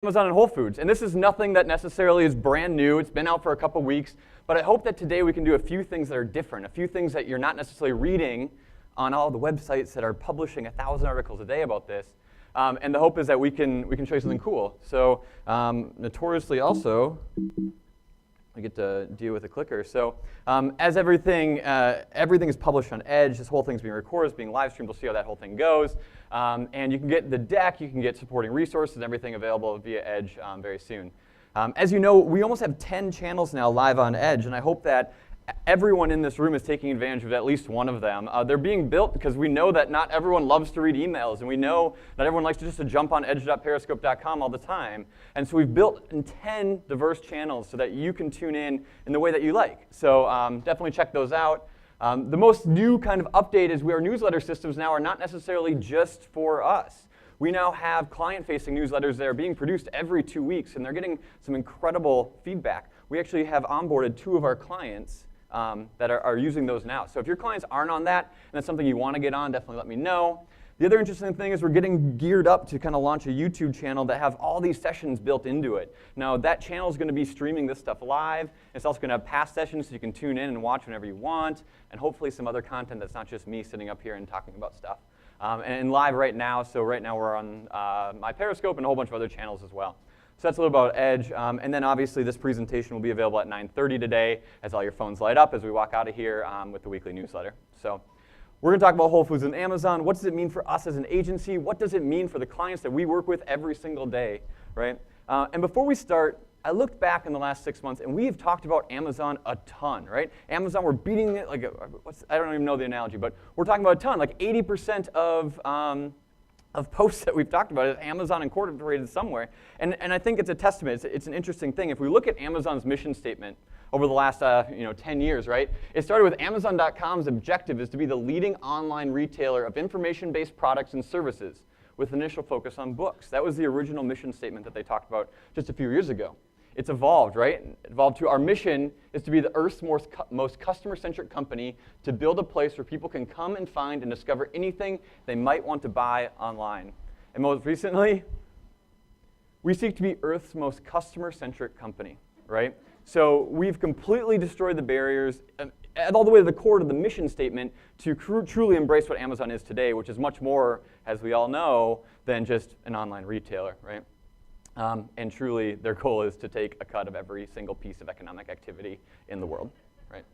Amazon and Whole Foods. And this is nothing that necessarily is brand new. It's been out for a couple weeks. But I hope that today we can do a few things that are different, a few things that you're not necessarily reading on all the websites that are publishing 1,000 articles a day about this. And the hope is that we can show you something cool. So notoriously also, I get to deal with a clicker. So as everything is published on Edge, this whole thing's being recorded, it's being live streamed. We'll see how that whole thing goes. And you can get the deck, you can get supporting resources, and everything available via Edge very soon. As you know, we almost have 10 channels now live on Edge, and I hope that everyone in this room is taking advantage of at least one of them. They're being built because we know that not everyone loves to read emails, and we know not everyone likes to jump on edge.periscope.com all the time. And so we've built 10 diverse channels so that you can tune in the way that you like. So definitely check those out. The most new kind of update is our newsletter systems now are not necessarily just for us. We now have client-facing newsletters that are being produced every 2 weeks, and they're getting some incredible feedback. We actually have onboarded 2 of our clients that are using those now. So if your clients aren't on that, and that's something you want to get on, definitely let me know. The other interesting thing is we're getting geared up to kind of launch a YouTube channel that have all these sessions built into it. Now that channel is going to be streaming this stuff live. It's also going to have past sessions so you can tune in and watch whenever you want, and hopefully some other content that's not just me sitting up here and talking about stuff. And live right now, so right now we're on my Periscope and a whole bunch of other channels as well. So that's a little about Edge. And then obviously this presentation will be available at 9:30 today as all your phones light up as we walk out of here with the weekly newsletter. So we're going to talk about Whole Foods and Amazon. What does it mean for us as an agency? What does it mean for the clients that we work with every single day, right? And before we start, I looked back in the last 6 months, and we have talked about Amazon a ton, right? Amazon, we're beating it like, I don't even know the analogy, but we're talking about a ton. Like 80% of posts that we've talked about is Amazon incorporated somewhere. And I think it's a testament. It's an interesting thing. If we look at Amazon's mission statement over the last 10 years, right? It started with Amazon.com's objective is to be the leading online retailer of information-based products and services with initial focus on books. That was the original mission statement that they talked about just a few years ago. It's evolved, right? It evolved to our mission is to be the Earth's most customer-centric company to build a place where people can come and find and discover anything they might want to buy online. And most recently, we seek to be Earth's most customer-centric company, right? So we've completely destroyed the barriers all the way to the core of the mission statement to truly embrace what Amazon is today, which is much more, as we all know, than just an online retailer, right? And truly, their goal is to take a cut of every single piece of economic activity in the world, right?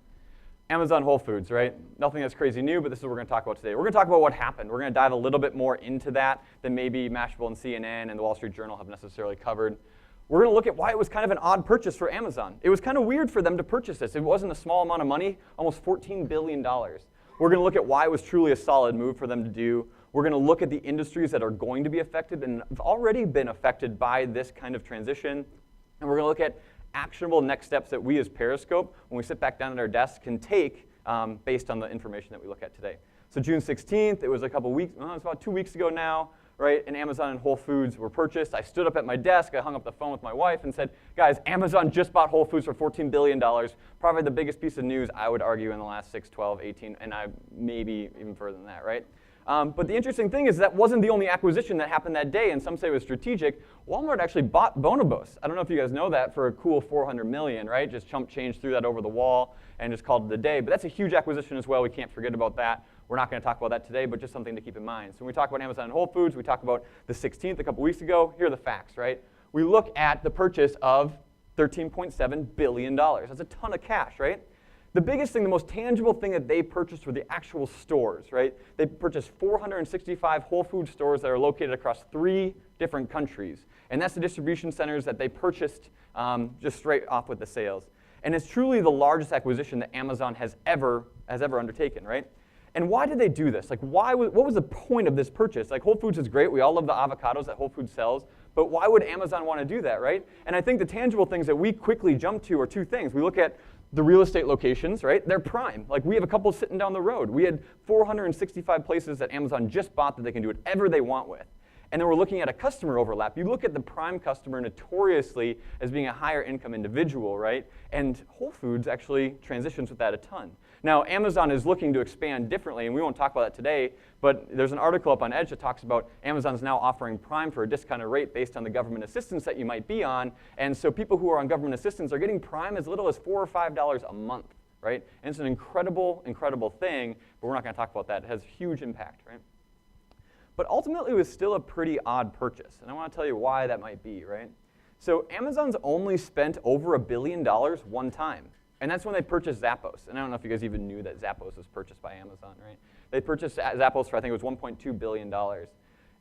Amazon Whole Foods, right? Nothing that's crazy new, but this is what we're going to talk about today. We're going to talk about what happened. We're going to dive a little bit more into that than maybe Mashable and CNN and the Wall Street Journal have necessarily covered. We're going to look at why it was kind of an odd purchase for Amazon. It was kind of weird for them to purchase this. It wasn't a small amount of money, almost $14 billion. We're going to look at why it was truly a solid move for them to do. We're going to look at the industries that are going to be affected and have already been affected by this kind of transition. And we're going to look at actionable next steps that we as Periscope, when we sit back down at our desk, can take based on the information that we look at today. So June 16th, it was a couple weeks, it's about 2 weeks ago now, right? And Amazon and Whole Foods were purchased. I stood up at my desk, I hung up the phone with my wife and said, guys, Amazon just bought Whole Foods for $14 billion. Probably the biggest piece of news, I would argue, in the last 6, 12, 18, and maybe even further than that, right? But the interesting thing is that wasn't the only acquisition that happened that day, and some say it was strategic. Walmart actually bought Bonobos. I don't know if you guys know that, for a cool $400 million, right? Just chump change, threw that over the wall, and just called it a day. But that's a huge acquisition as well. We can't forget about that. We're not going to talk about that today, but just something to keep in mind. So when we talk about Amazon and Whole Foods, we talk about the 16th a couple weeks ago. Here are the facts, right? We look at the purchase of $13.7 billion. That's a ton of cash, right? The biggest thing, the most tangible thing that they purchased were the actual stores, right? They purchased 465 Whole Foods stores that are located across 3 different countries. And that's the distribution centers that they purchased just straight off with the sales. And it's truly the largest acquisition that Amazon has ever undertaken, right? And why did they do this? Like, what was the point of this purchase? Like, Whole Foods is great. We all love the avocados that Whole Foods sells. But why would Amazon want to do that, right? And I think the tangible things that we quickly jump to are 2 things. We look at the real estate locations, right? They're prime. Like, we have a couple sitting down the road. We had 465 places that Amazon just bought that they can do whatever they want with. And then we're looking at a customer overlap. You look at the Prime customer notoriously as being a higher income individual, right? And Whole Foods actually transitions with that a ton. Now, Amazon is looking to expand differently, and we won't talk about that today, but there's an article up on Edge that talks about Amazon's now offering Prime for a discounted rate based on the government assistance that you might be on. And so people who are on government assistance are getting Prime as little as $4 or $5 a month, right? And it's an incredible, incredible thing, but we're not going to talk about that. It has huge impact, right? But ultimately, it was still a pretty odd purchase, and I want to tell you why that might be, right? So Amazon's only spent over $1 billion one time, and that's when they purchased Zappos. And I don't know if you guys even knew that Zappos was purchased by Amazon, right? They purchased Zappos for, I think it was $1.2 billion.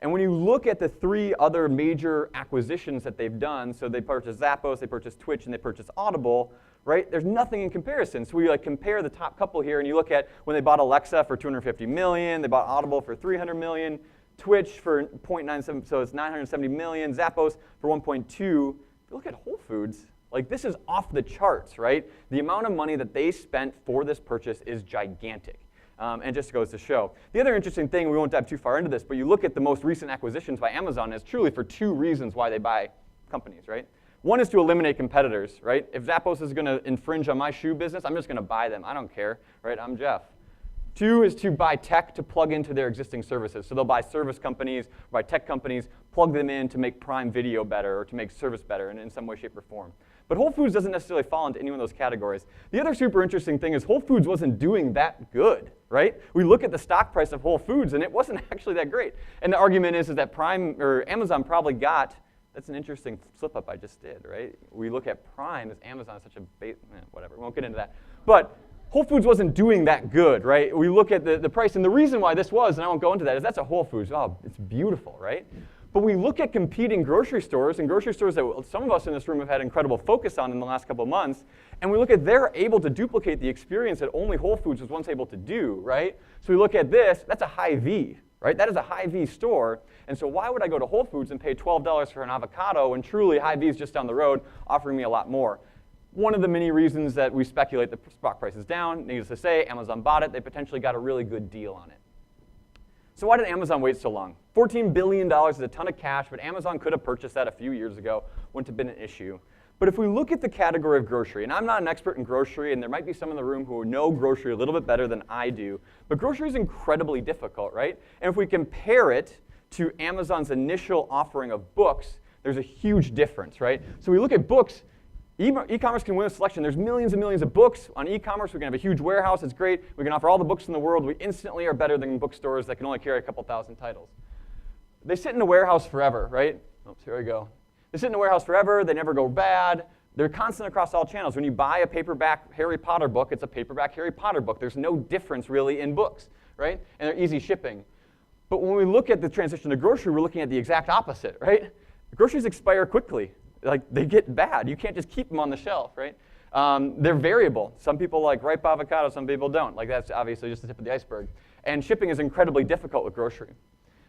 And when you look at the 3 other major acquisitions that they've done, so they purchased Zappos, they purchased Twitch, and they purchased Audible, right? There's nothing in comparison. So we compare the top couple here, and you look at when they bought Alexa for $250 million, they bought Audible for $300 million, Twitch for 0.97, so it's $970 million, Zappos for 1.2. If you look at Whole Foods, this is off the charts, right? The amount of money that they spent for this purchase is gigantic. And just goes to show. The other interesting thing, we won't dive too far into this, but you look at the most recent acquisitions by Amazon, it's truly for 2 reasons why they buy companies, right? One is to eliminate competitors, right? If Zappos is going to infringe on my shoe business, I'm just going to buy them. I don't care, right? I'm Jeff. 2 is to buy tech to plug into their existing services. So they'll buy service companies, buy tech companies, plug them in to make Prime Video better or to make service better in some way, shape, or form. But Whole Foods doesn't necessarily fall into any one of those categories. The other super interesting thing is Whole Foods wasn't doing that good, right? We look at the stock price of Whole Foods, and it wasn't actually that great. And the argument is that Prime or Amazon probably got, that's an interesting slip up I just did, right? We look at Prime as Amazon is such a whatever, we won't get into that. But Whole Foods wasn't doing that good, right? We look at the price, and the reason why this was, and I won't go into that, is that's a Whole Foods. Oh, it's beautiful, right? But we look at competing grocery stores, and grocery stores that some of us in this room have had incredible focus on in the last couple of months, and we look at they're able to duplicate the experience that only Whole Foods was once able to do, right? So we look at this, that's a Hy-Vee, right? That is a Hy-Vee store, and so why would I go to Whole Foods and pay $12 for an avocado when truly Hy-Vee is just down the road offering me a lot more? One of the many reasons that we speculate the stock price is down, needless to say, Amazon bought it. They potentially got a really good deal on it. So why did Amazon wait so long? $14 billion is a ton of cash, but Amazon could have purchased that a few years ago. Wouldn't have been an issue. But if we look at the category of grocery, and I'm not an expert in grocery, and there might be some in the room who know grocery a little bit better than I do, but grocery is incredibly difficult, right? And if we compare it to Amazon's initial offering of books, there's a huge difference, right? So we look at books. E-commerce can win a selection. There's millions and millions of books on e-commerce. We can have a huge warehouse. It's great. We can offer all the books in the world. We instantly are better than bookstores that can only carry a couple thousand titles. They sit in a warehouse forever, right? Oops, here we go. They sit in a warehouse forever. They never go bad. They're constant across all channels. When you buy a paperback Harry Potter book, it's a paperback Harry Potter book. There's no difference really in books, right? And they're easy shipping. But when we look at the transition to grocery, we're looking at the exact opposite, right? Groceries expire quickly. They get bad. You can't just keep them on the shelf, right? They're variable. Some people like ripe avocado, some people don't. That's obviously just the tip of the iceberg. And shipping is incredibly difficult with grocery.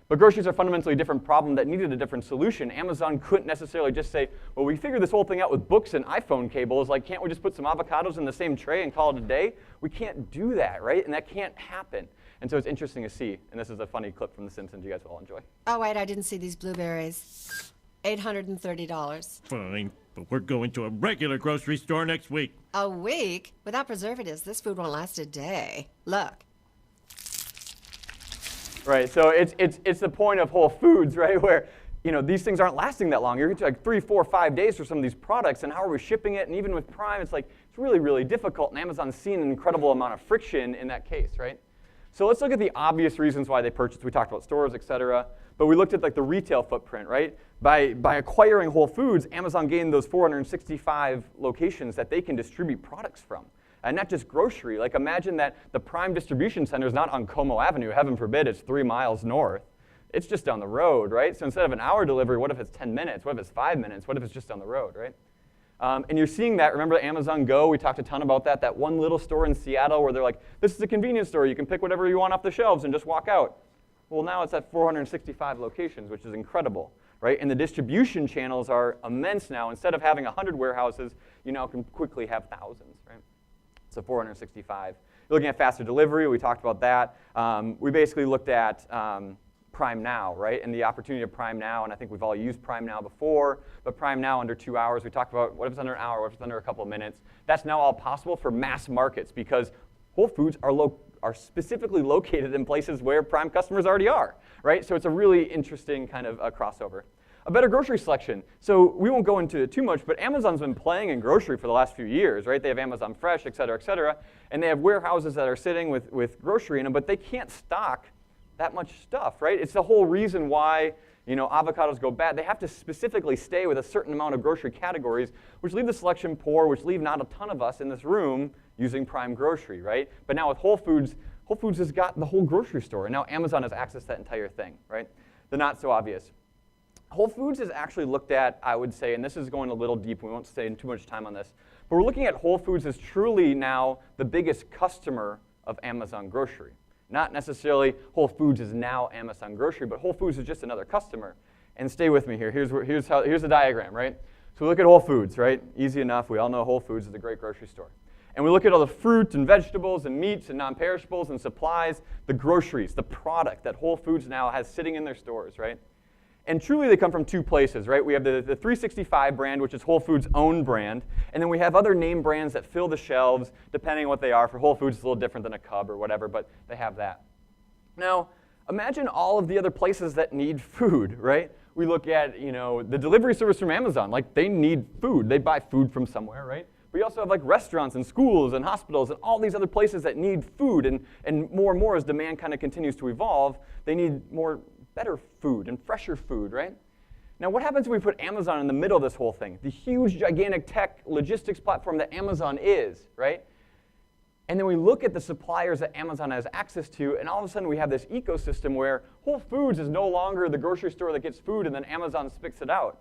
But groceries are fundamentally a different problem that needed a different solution. Amazon couldn't necessarily just say, well, we figured this whole thing out with books and iPhone cables. Can't we just put some avocados in the same tray and call it a day? We can't do that, right? And that can't happen. And so it's interesting to see. And this is a funny clip from The Simpsons you guys will all enjoy. Oh, wait, I didn't see these blueberries. $830. Fine, but we're going to a regular grocery store next week. A week? Without preservatives, this food won't last a day. Look. Right, so it's the point of Whole Foods, right, where these things aren't lasting that long. You're getting 3, 4, 5 days for some of these products, and how are we shipping it? And even with Prime, it's really, really difficult, and Amazon's seen an incredible amount of friction in that case, right? So let's look at the obvious reasons why they purchased. We talked about stores, et cetera, but we looked at the retail footprint, right? By acquiring Whole Foods, Amazon gained those 465 locations that they can distribute products from. And not just grocery. Imagine that the Prime distribution center is not on Como Avenue. Heaven forbid it's 3 miles north. It's just down the road, right? So instead of an hour delivery, what if it's 10 minutes? What if it's 5 minutes? What if it's just down the road, right? And you're seeing that. Remember Amazon Go? We talked a ton about that. That one little store in Seattle where they're like, this is a convenience store. You can pick whatever you want off the shelves and just walk out. Well, now it's at 465 locations, which is incredible, right? And the distribution channels are immense now. Instead of having 100 warehouses, you now can quickly have thousands, right? So 465. You're looking at faster delivery. We talked about that. We basically looked at Prime Now, right? And the opportunity of Prime Now, and I think we've all used Prime Now before, but Prime Now under 2 hours, we talked about what if it's under an hour, what if it's under a couple of minutes. That's now all possible for mass markets because Whole Foods are specifically located in places where Prime customers already are, right? So it's a really interesting kind of crossover. A better grocery selection. So we won't go into it too much, but Amazon's been playing in grocery for the last few years, right? They have Amazon Fresh, et cetera, and they have warehouses that are sitting with grocery in them, but they can't stock that much stuff, right? It's the whole reason why avocados go bad. They have to specifically stay with a certain amount of grocery categories, which leave the selection poor, which leave not a ton of us in this room using Prime Grocery, right? But now with Whole Foods has got the whole grocery store, and now Amazon has access to that entire thing, right? The not so obvious. Whole Foods is actually looked at, I would say, and this is going a little deep, we won't stay in too much time on this, but we're looking at Whole Foods as truly now the biggest customer of Amazon Grocery. Not necessarily Whole Foods is now Amazon Grocery, but Whole Foods is just another customer. And stay with me here. Here's the diagram, right? So we look at Whole Foods, right? Easy enough. We all know Whole Foods is a great grocery store. And we look at all the fruit and vegetables and meats and non-perishables and supplies, the groceries, the product that Whole Foods now has sitting in their stores, right? And truly they come from two places, right? We have the 365 brand, which is Whole Foods' own brand, and then we have other name brands that fill the shelves, depending on what they are. For Whole Foods, it's a little different than a Cub or whatever, but they have that. Now, imagine all of the other places that need food, right? We look at, the delivery service from Amazon. Like, they need food. They buy food from somewhere, right? But you also have, like, restaurants and schools and hospitals and all these other places that need food, and more as demand kind of continues to evolve, they need better food and fresher food, right? Now, what happens if we put Amazon in the middle of this whole thing? The huge, gigantic tech logistics platform that Amazon is, right? And then we look at the suppliers that Amazon has access to, and all of a sudden we have this ecosystem where Whole Foods is no longer the grocery store that gets food and then Amazon spits it out.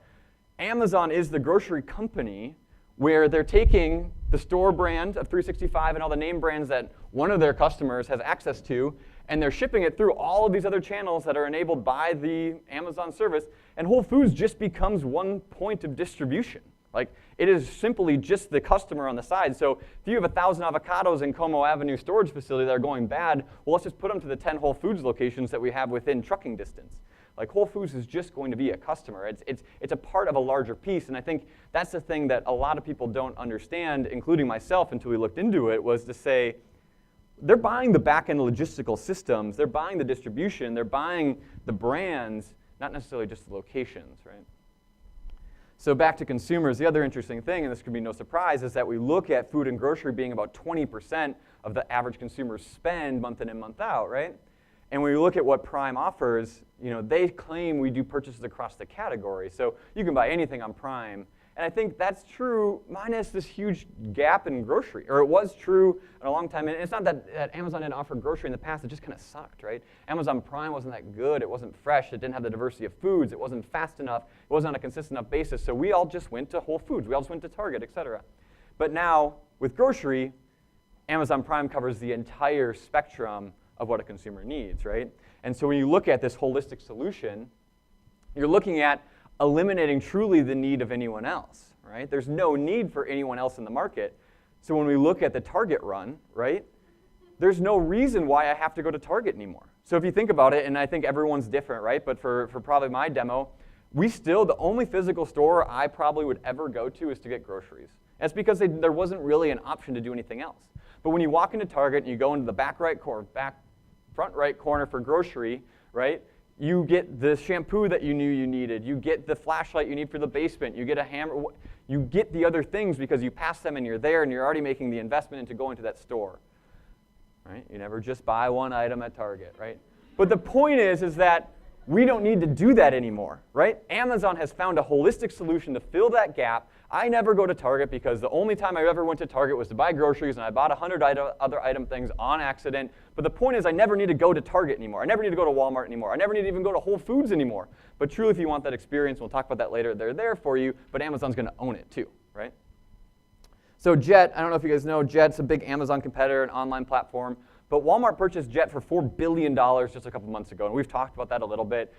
Amazon is the grocery company where they're taking the store brand of 365 and all the name brands that one of their customers has access to, and they're shipping it through all of these other channels that are enabled by the Amazon service, and Whole Foods just becomes one point of distribution. Like, it is simply just the customer on the side. So if you have 1,000 avocados in Como Avenue storage facility that are going bad, well, let's just put them to the 10 Whole Foods locations that we have within trucking distance. Like, Whole Foods is just going to be a customer. It's a part of a larger piece, and I think that's the thing that a lot of people don't understand, including myself until we looked into it, was to say, they're buying the back-end logistical systems, they're buying the distribution, they're buying the brands, not necessarily just the locations, right? So back to consumers, the other interesting thing, and this could be no surprise, is that we look at food and grocery being about 20% of the average consumer's spend month in and month out, right? And when we look at what Prime offers, they claim we do purchases across the category. So you can buy anything on Prime. And I think that's true minus this huge gap in grocery, or it was true in a long time. And it's not that Amazon didn't offer grocery in the past, it just kind of sucked, right? Amazon Prime wasn't that good, it wasn't fresh, it didn't have the diversity of foods, it wasn't fast enough, it wasn't on a consistent enough basis, so we all just went to Whole Foods, we all just went to Target, et cetera. But now, with grocery, Amazon Prime covers the entire spectrum of what a consumer needs, right? And so when you look at this holistic solution, you're looking at eliminating truly the need of anyone else, right? There's no need for anyone else in the market. So when we look at the Target run, right, there's no reason why I have to go to Target anymore. So if you think about it, and I think everyone's different, right? But for probably my demo, the only physical store I probably would ever go to is to get groceries. That's because there wasn't really an option to do anything else. But when you walk into Target and you go into the front right corner for grocery, right? You get the shampoo that you knew you needed. You get the flashlight you need for the basement. You get a hammer. You get the other things because you pass them and you're there and you're already making the investment into going to that store. Right? You never just buy one item at Target, right? But the point is that we don't need to do that anymore, right? Amazon has found a holistic solution to fill that gap. I never go to Target because the only time I ever went to Target was to buy groceries, and I bought 100 other item things on accident. But the point is I never need to go to Target anymore. I never need to go to Walmart anymore. I never need to even go to Whole Foods anymore. But truly, if you want that experience, we'll talk about that later, they're there for you, but Amazon's going to own it too, right? So Jet, I don't know if you guys know, Jet's a big Amazon competitor, an online platform. But Walmart purchased Jet for $4 billion just a couple months ago, and we've talked about that a little bit,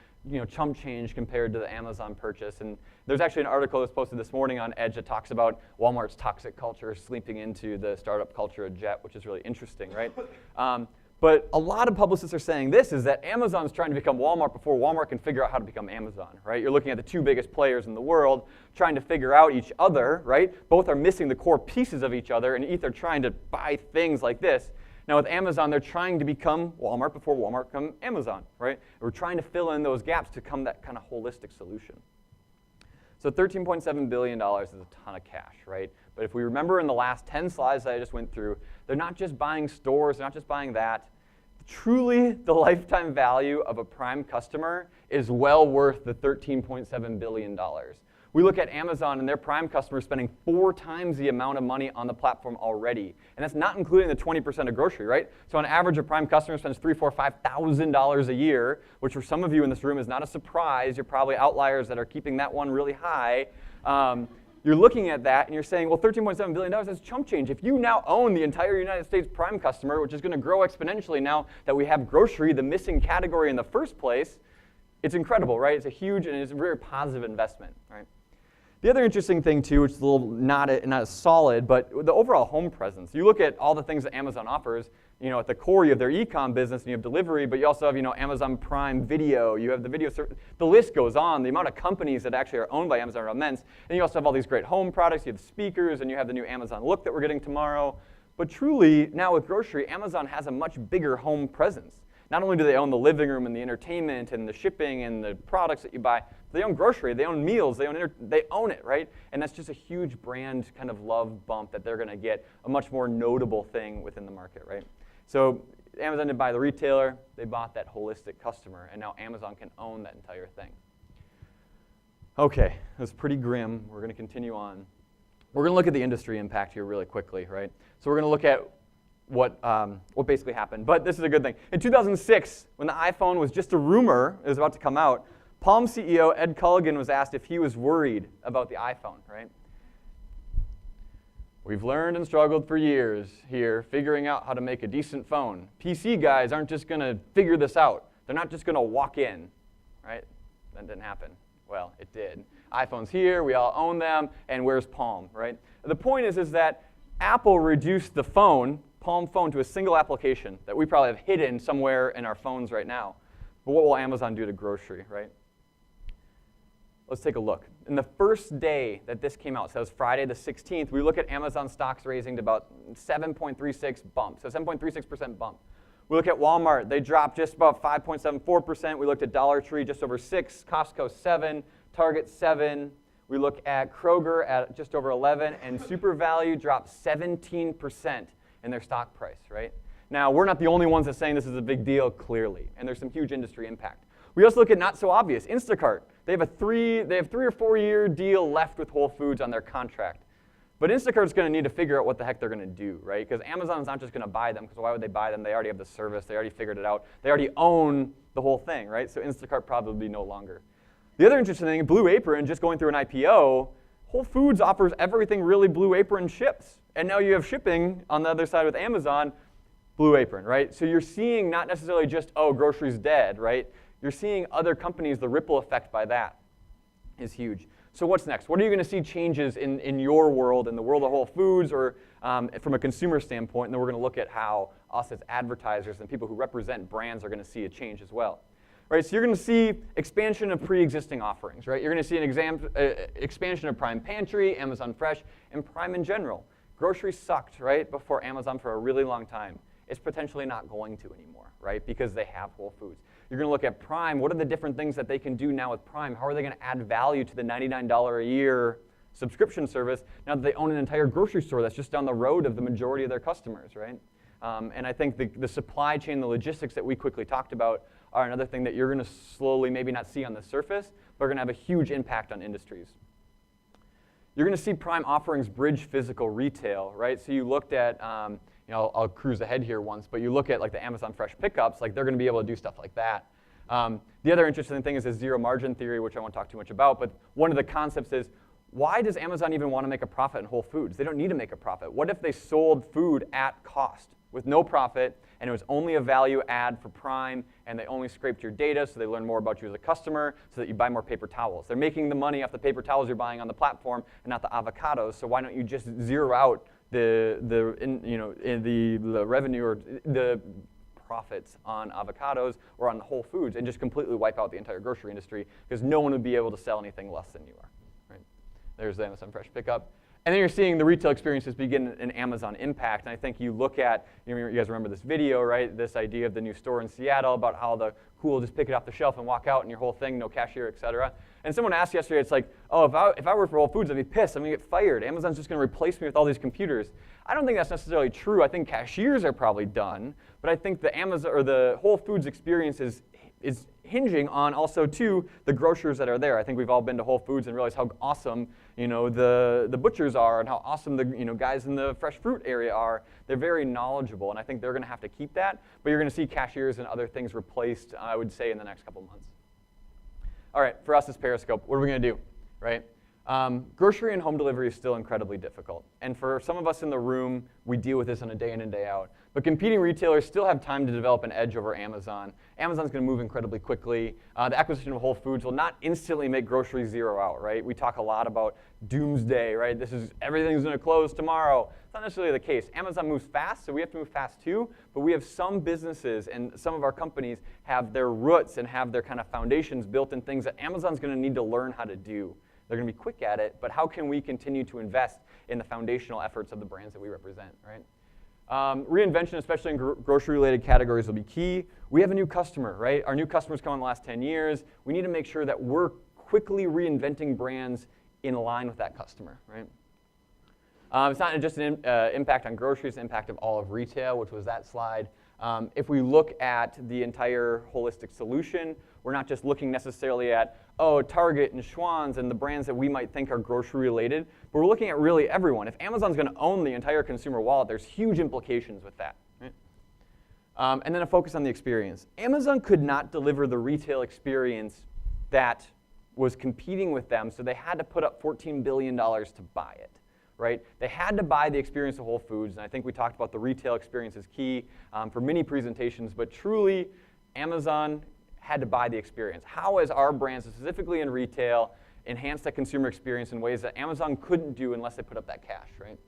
chump change compared to the Amazon purchase. And there's actually an article that's posted this morning on Edge that talks about Walmart's toxic culture sleeping into the startup culture of Jet, which is really interesting, right? But a lot of publicists are saying this, is that Amazon's trying to become Walmart before Walmart can figure out how to become Amazon, right? You're looking at the two biggest players in the world trying to figure out each other, right? Both are missing the core pieces of each other, and either trying to buy things like this. Now with Amazon, they're trying to become Walmart before Walmart become Amazon, right? We're trying to fill in those gaps to become that kind of holistic solution. So $13.7 billion is a ton of cash, right? But if we remember in the last 10 slides that I just went through, they're not just buying stores, they're not just buying that. Truly, the lifetime value of a Prime customer is well worth the $13.7 billion. We look at Amazon and their Prime customers spending 4 times the amount of money on the platform already. And that's not including the 20% of grocery, right? So on average, a Prime customer spends $3,000, $4,000, $5,000 a year, which for some of you in this room is not a surprise. You're probably outliers that are keeping that one really high. You're looking at that and you're saying, well, $13.7 billion, that's chump change. If you now own the entire United States Prime customer, which is going to grow exponentially now that we have grocery, the missing category in the first place, it's incredible, right? It's a huge and it's a very positive investment, right? The other interesting thing too, which is a little not as solid, but the overall home presence. You look at all the things that Amazon offers. You know, at the core, you have their e-com business and you have delivery, but you also have, you know, Amazon Prime Video. You have the video service. The list goes on. The amount of companies that actually are owned by Amazon are immense. And you also have all these great home products. You have speakers, and you have the new Amazon Look that we're getting tomorrow. But truly, now with grocery, Amazon has a much bigger home presence. Not only do they own the living room and the entertainment and the shipping and the products that you buy, they own grocery, they own meals, they own it, right? And that's just a huge brand kind of love bump that they're going to get, a much more notable thing within the market, right? So Amazon didn't buy the retailer, they bought that holistic customer, and now Amazon can own that entire thing. Okay, that's pretty grim. We're going to continue on. We're going to look at the industry impact here really quickly, right? So we're going to look at what basically happened. But this is a good thing. In 2006, when the iPhone was just a rumor, it was about to come out, Palm CEO Ed Culligan was asked if he was worried about the iPhone, right? We've learned and struggled for years here figuring out how to make a decent phone. PC guys aren't just going to figure this out. They're not just going to walk in, right? That didn't happen. Well, it did. iPhone's here, we all own them, and where's Palm, right? The point is that Apple reduced the phone, Palm phone, to a single application that we probably have hidden somewhere in our phones right now. But what will Amazon do to grocery, right? Let's take a look. In the first day that this came out, so it was Friday the 16th, we look at Amazon stocks raising to about 7.36 bump, so 7.36% bump. We look at Walmart, they dropped just about 5.74%. We looked at Dollar Tree, just over 6, Costco 7, Target 7. We look at Kroger at just over 11, and Super Value dropped 17% in their stock price, right? Now, we're not the only ones that are saying this is a big deal, clearly, and there's some huge industry impact. We also look at not so obvious, Instacart. They have 3 or 4 year deal left with Whole Foods on their contract. But Instacart's going to need to figure out what the heck they're going to do, right? Because Amazon's not just going to buy them, because why would they buy them? They already have the service. They already figured it out. They already own the whole thing, right? So Instacart probably no longer. The other interesting thing, Blue Apron, just going through an IPO, Whole Foods offers everything really Blue Apron ships. And now you have shipping on the other side with Amazon, Blue Apron, right? So you're seeing not necessarily just, oh, grocery's dead, right? You're seeing other companies, the ripple effect by that is huge. So what's next? What are you going to see changes in your world, in the world of Whole Foods, or from a consumer standpoint? And then we're going to look at how us as advertisers and people who represent brands are going to see a change as well. Right, so you're going to see expansion of pre-existing offerings, right? You're going to see an expansion of Prime Pantry, Amazon Fresh, and Prime in general. Grocery sucked, right, before Amazon for a really long time. It's potentially not going to anymore, right, because they have Whole Foods. You're going to look at Prime. What are the different things that they can do now with Prime? How are they going to add value to the $99 a year subscription service now that they own an entire grocery store that's just down the road of the majority of their customers, right? And I think the supply chain, the logistics that we quickly talked about are another thing that you're going to slowly maybe not see on the surface, but are going to have a huge impact on industries. You're going to see Prime offerings bridge physical retail, right? So you looked at, I'll cruise ahead here once, but you look at like the Amazon Fresh pickups, like they're going to be able to do stuff like that. The other interesting thing is the zero margin theory, which I won't talk too much about, but one of the concepts is, why does Amazon even want to make a profit in Whole Foods? They don't need to make a profit. What if they sold food at cost with no profit, and it was only a value add for Prime, and they only scraped your data so they learn more about you as a customer so that you buy more paper towels? They're making the money off the paper towels you're buying on the platform and not the avocados, so why don't you just zero out the revenue or the profits on avocados or on Whole Foods and just completely wipe out the entire grocery industry because no one would be able to sell anything less than you are. Right? There's the Amazon Fresh Pickup. And then you're seeing the retail experiences begin an Amazon impact. And I think you look at, you guys remember this video, right? This idea of the new store in Seattle about how the cool just pick it off the shelf and walk out and your whole thing, no cashier, et cetera. And someone asked yesterday, it's like, oh, if I work for Whole Foods, I'd be pissed. I'm going to get fired. Amazon's just going to replace me with all these computers. I don't think that's necessarily true. I think cashiers are probably done. But I think the Amazon or the Whole Foods experience is hinging on also, too, the grocers that are there. I think we've all been to Whole Foods and realized how awesome, the butchers are and how awesome the, guys in the fresh fruit area are. They're very knowledgeable, and I think they're going to have to keep that. But you're going to see cashiers and other things replaced, I would say, in the next couple months. All right, for us as Periscope, what are we going to do, right? Grocery and home delivery is still incredibly difficult. And for some of us in the room, we deal with this on a day in and day out. But competing retailers still have time to develop an edge over Amazon. Amazon's going to move incredibly quickly. The acquisition of Whole Foods will not instantly make grocery zero out, right? We talk a lot about doomsday, right? Everything's going to close tomorrow. It's not necessarily the case. Amazon moves fast, so we have to move fast too. But we have some businesses and some of our companies have their roots and have their kind of foundations built in things that Amazon's going to need to learn how to do. They're going to be quick at it, but how can we continue to invest in the foundational efforts of the brands that we represent, right? Reinvention, especially in grocery-related categories, will be key. We have a new customer, right? Our new customers come in the last 10 years. We need to make sure that we're quickly reinventing brands in line with that customer, right? It's not just an impact on groceries, it's an impact of all of retail, which was that slide. If we look at the entire holistic solution, we're not just looking necessarily at, Target and Schwann's and the brands that we might think are grocery-related, but we're looking at really everyone. If Amazon's going to own the entire consumer wallet, there's huge implications with that. Right? And then a focus on the experience. Amazon could not deliver the retail experience that was competing with them, so they had to put up $14 billion to buy it. Right? They had to buy the experience of Whole Foods, and I think we talked about the retail experience is key for many presentations, but truly, Amazon had to buy the experience. How has our brands, specifically in retail, enhanced that consumer experience in ways that Amazon couldn't do unless they put up that cash, right?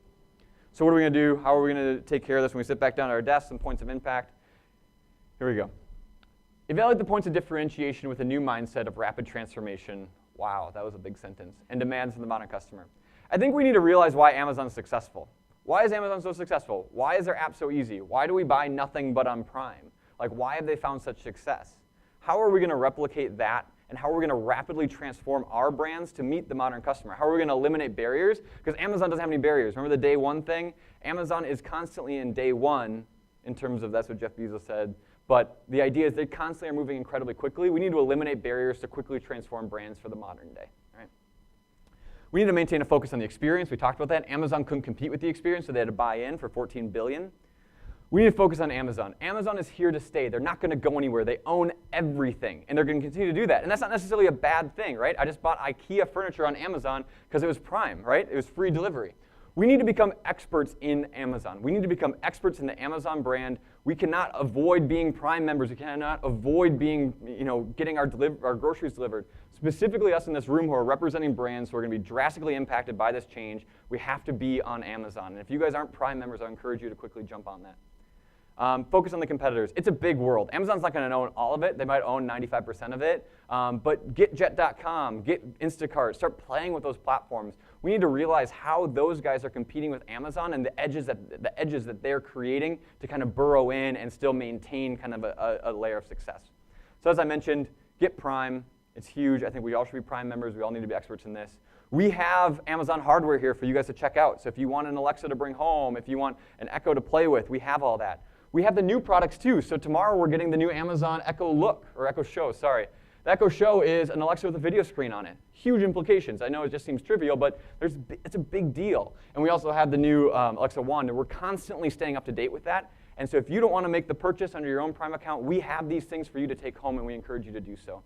So what are we going to do? How are we going to take care of this when we sit back down at our desks and points of impact? Here we go. Evaluate the points of differentiation with a new mindset of rapid transformation. Wow, that was a big sentence. And demands from the modern customer. I think we need to realize why Amazon's successful. Why is Amazon so successful? Why is their app so easy? Why do we buy nothing but on Prime? Like, why have they found such success? How are we going to replicate that, and how are we going to rapidly transform our brands to meet the modern customer? How are we going to eliminate barriers? Because Amazon doesn't have any barriers. Remember the day one thing? Amazon is constantly in day one in terms of, that's what Jeff Bezos said, but the idea is they constantly are moving incredibly quickly. We need to eliminate barriers to quickly transform brands for the modern day. Right? We need to maintain a focus on the experience. We talked about that. Amazon couldn't compete with the experience, so they had to buy in for $14 billion. We need to focus on Amazon. Amazon is here to stay. They're not going to go anywhere. They own everything, and they're going to continue to do that. And that's not necessarily a bad thing, right? I just bought IKEA furniture on Amazon because it was Prime, right? It was free delivery. We need to become experts in Amazon. We need to become experts in the Amazon brand. We cannot avoid being Prime members. We cannot avoid being, getting our groceries delivered. Specifically us in this room who are representing brands who are going to be drastically impacted by this change, we have to be on Amazon. And if you guys aren't Prime members, I encourage you to quickly jump on that. Focus on the competitors. It's a big world. Amazon's not going to own all of it. They might own 95% of it. But get Jet.com, get Instacart, start playing with those platforms. We need to realize how those guys are competing with Amazon and the edges that they're creating to kind of burrow in and still maintain kind of a layer of success. So as I mentioned, get Prime. It's huge. I think we all should be Prime members. We all need to be experts in this. We have Amazon hardware here for you guys to check out. So if you want an Alexa to bring home, if you want an Echo to play with, we have all that. We have the new products too. So tomorrow we're getting the new Amazon Echo Look, or Echo Show, sorry. The Echo Show is an Alexa with a video screen on it. Huge implications. I know it just seems trivial, but it's a big deal. And we also have the new Alexa One, and we're constantly staying up to date with that. And so if you don't want to make the purchase under your own Prime account, we have these things for you to take home, and we encourage you to do so.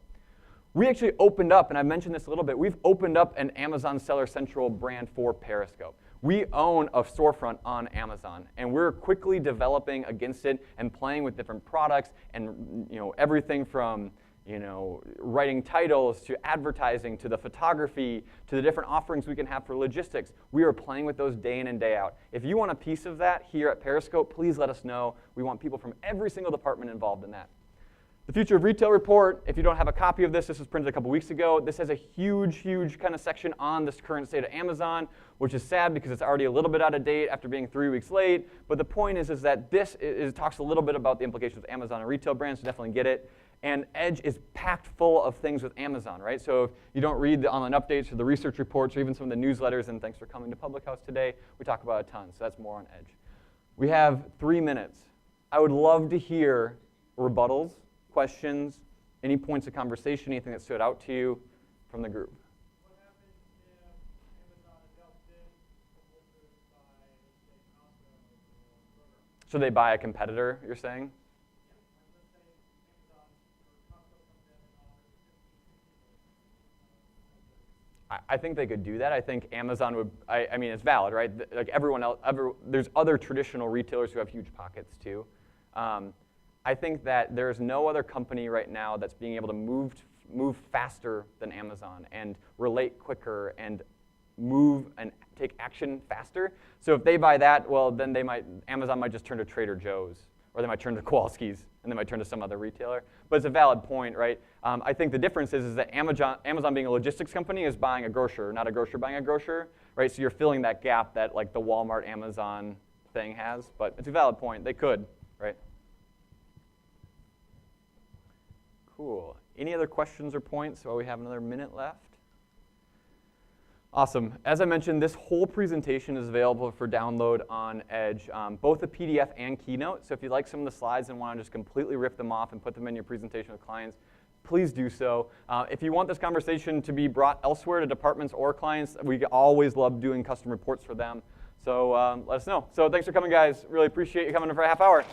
We actually opened up, and I mentioned this a little bit, we've opened up an Amazon Seller Central brand for Periscope. We own a storefront on Amazon, and we're quickly developing against it and playing with different products and everything from writing titles, to advertising, to the photography, to the different offerings we can have for logistics. We are playing with those day in and day out. If you want a piece of that here at Periscope, please let us know. We want people from every single department involved in that. The Future of Retail report, if you don't have a copy of this was printed a couple weeks ago. This has a huge kind of section on this current state of Amazon, which is sad because it's already a little bit out of date after being 3 weeks late. But the point is that this talks a little bit about the implications of Amazon and retail brands, so definitely get it. And Edge is packed full of things with Amazon, right? So if you don't read the online updates or the research reports or even some of the newsletters, and thanks for coming to Public House today, we talk about a ton, so that's more on Edge. We have 3 minutes. I would love to hear rebuttals, questions, any points of conversation, anything that stood out to you from the group. What happens if Amazon adopts it published by, say, Costco or Kroger? So they buy a competitor, you're saying? Let's say Amazon or Costco comes in and offers I think they could do that. I think Amazon would, I mean, it's valid, right? Like everyone else, there's other traditional retailers who have huge pockets too. I think that there's no other company right now that's being able to move faster than Amazon and relate quicker and move and take action faster. So if they buy that, well, then Amazon might just turn to Trader Joe's, or they might turn to Kowalski's, and they might turn to some other retailer. But it's a valid point, right? I think the difference is that Amazon being a logistics company is buying a grocer, not a grocer buying a grocer, right? So you're filling that gap that like the Walmart Amazon thing has. But it's a valid point. They could, right? Cool. Any other questions or points while we have another minute left? Awesome. As I mentioned, this whole presentation is available for download on Edge, both the PDF and Keynote. So if you like some of the slides and want to just completely rip them off and put them in your presentation with clients, please do so. If you want this conversation to be brought elsewhere to departments or clients, we always love doing custom reports for them. So let us know. So thanks for coming, guys. Really appreciate you coming in for a half hour.